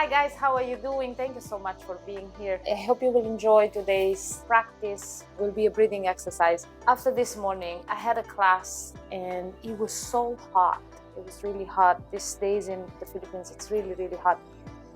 Hi guys, how are you doing? Thank you so much for being here. I hope you will enjoy today's practice. It will be a breathing exercise. After this morning, I had a class and it was so hot. It was really hot. These days in the Philippines, it's really, really hot.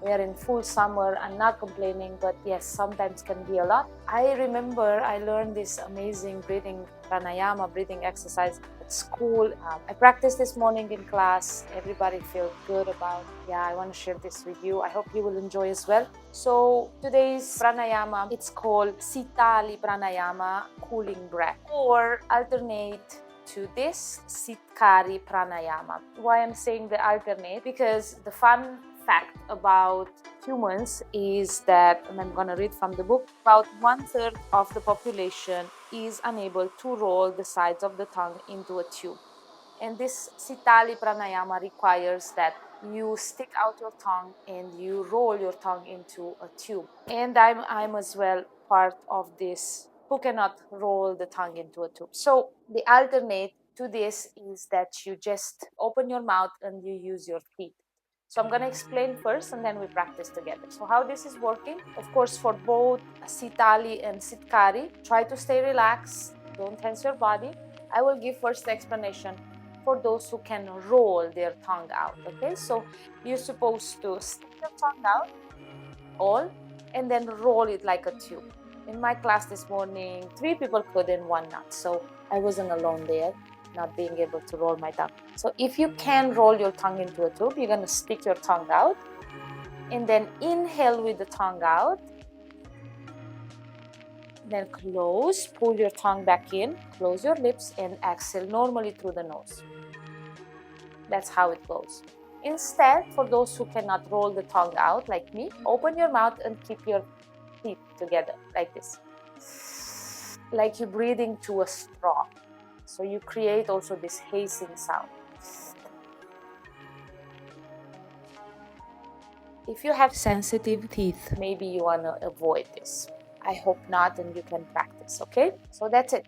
We are in full summer. I'm not complaining, but yes, sometimes can be a lot. I remember I learned this amazing pranayama breathing exercise at school. I practiced this morning in class. Everybody felt good about it. Yeah, I want to share this with you. I hope you will enjoy as well. So today's pranayama, it's called Sitali Pranayama, cooling breath, or alternate to this Sheetkari Pranayama. Why I'm saying the alternate? Because the fun fact about humans is that, and I'm going to read from the book, about 1/3 of the population is unable to roll the sides of the tongue into a tube. And this Sitali Pranayama requires that you stick out your tongue and you roll your tongue into a tube. And I'm as well part of this who cannot roll the tongue into a tube. So the alternate to this is that you just open your mouth and you use your teeth. So I'm going to explain first and then we practice together. So how this is working, of course, for both Sitali and Sheetkari, try to stay relaxed, don't tense your body. I will give first the explanation for those who can roll their tongue out, okay? So you're supposed to stick your tongue out, all, and then roll it like a tube. In my class this morning, 3 people could and 1 not. So I wasn't alone there, not being able to roll my tongue. So if you can roll your tongue into a tube, you're going to stick your tongue out and then inhale with the tongue out. Then close, pull your tongue back in, close your lips and exhale normally through the nose. That's how it goes. Instead, for those who cannot roll the tongue out like me, open your mouth and keep your teeth together like this. Like you're breathing to a straw. So you create also this hissing sound. If you have sensitive teeth, maybe you want to avoid this. I hope not, and you can practice, okay? So that's it.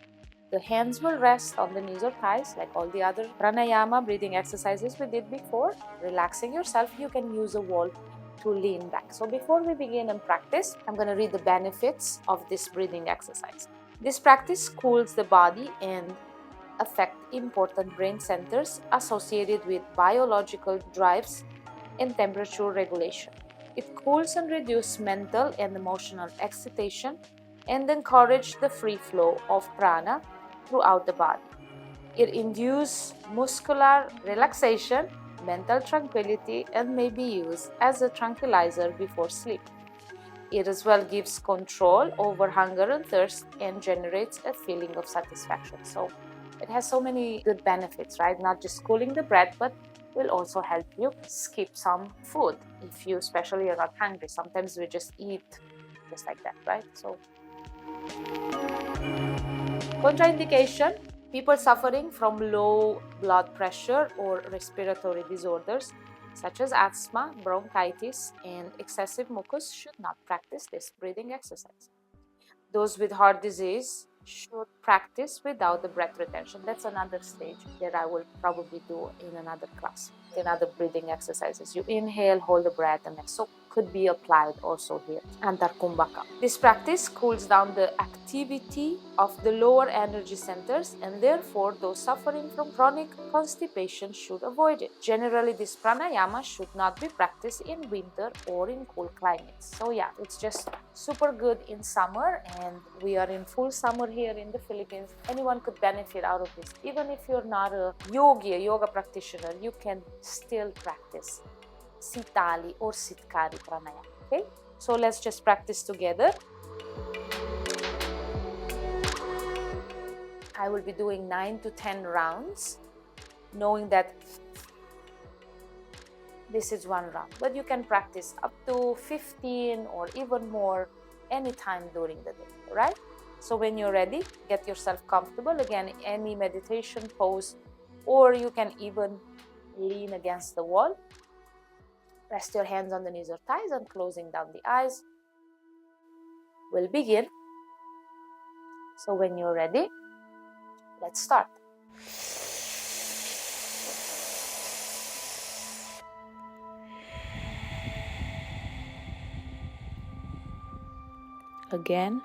The hands will rest on the knees or thighs like all the other pranayama breathing exercises we did before. Relaxing yourself, you can use a wall to lean back. So before we begin and practice, I'm going to read the benefits of this breathing exercise. This practice cools the body and affect important brain centers associated with biological drives and temperature regulation. It cools and reduces mental and emotional excitation and encourages the free flow of prana throughout the body. It induces muscular relaxation, mental tranquility, and may be used as a tranquilizer before sleep. It as well gives control over hunger and thirst and generates a feeling of satisfaction. So it has so many good benefits, right? Not just cooling the breath, but will also help you skip some food if you especially are not hungry. Sometimes we just eat just like that, right? So contraindication, people suffering from low blood pressure or respiratory disorders such as asthma, bronchitis, and excessive mucus should not practice this breathing exercise. Those with heart disease should practice without the breath retention. That's another stage that I will probably do in another class, in other breathing exercises. You inhale, hold the breath, and so could be applied also here. Antarkumbhaka. This practice cools down the activity of the lower energy centers, and therefore those suffering from chronic constipation should avoid it. Generally, this pranayama should not be practiced in winter or in cool climates. So yeah, it's just super good in summer, and we are in full summer here in the Philippines. Anyone could benefit out of this. Even if you're not a yoga practitioner, you can still practice Sitali or Sheetkari Pranayama. Okay, so let's just practice together. I will be doing 9 to 10 rounds, knowing that this is 1 round, but you can practice up to 15 or even more anytime during the day, right? So when you're ready, get yourself comfortable. Again, any meditation pose, or you can even lean against the wall. Rest your hands on the knees or thighs and closing down the eyes. We'll begin. So when you're ready, let's start. Again.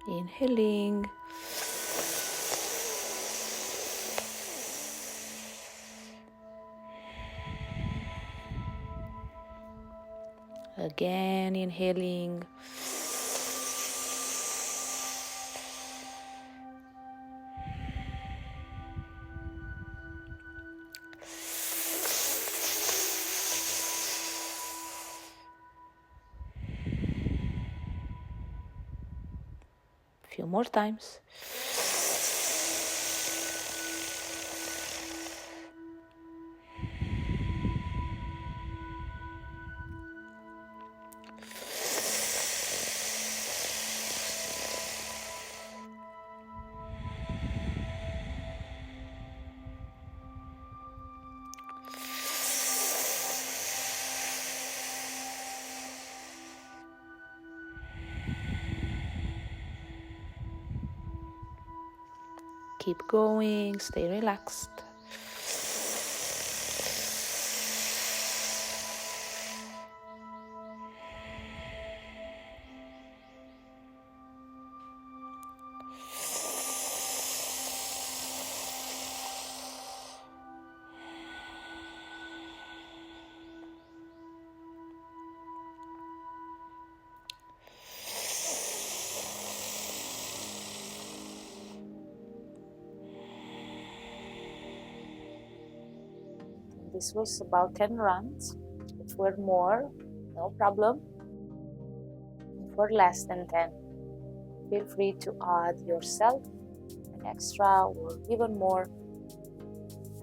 Inhaling. Again, inhaling. Few more times. Keep going, stay relaxed. This was about 10 rounds. If we're more, no problem. If we're less than 10, feel free to add yourself an extra or even more.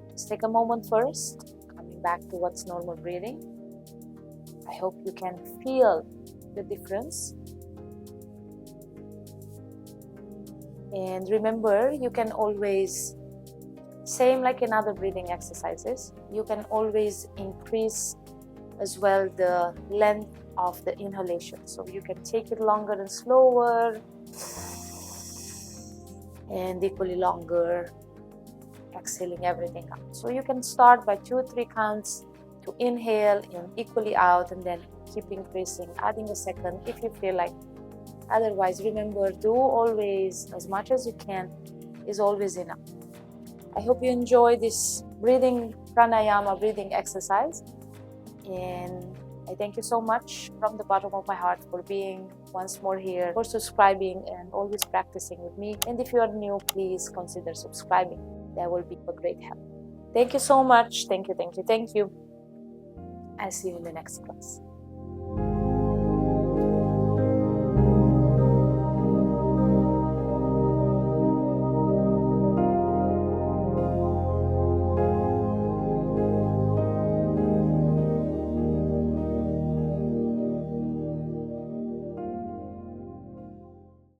Just take a moment first, coming back to what's normal breathing. I hope you can feel the difference. And remember, you can always, same like in other breathing exercises, you can always increase as well the length of the inhalation. So you can take it longer and slower, and equally longer, exhaling everything out. So you can start by 2 or 3 counts to inhale and equally out, and then keep increasing, adding a second if you feel like. Otherwise, remember, do always as much as you can is always enough. I hope you enjoy this breathing pranayama breathing exercise, and I thank you so much from the bottom of my heart for being once more here, for subscribing and always practicing with me. And if you are new, please consider subscribing. That will be a great help. Thank you so much. Thank you, thank you, thank you. I'll see you in the next class.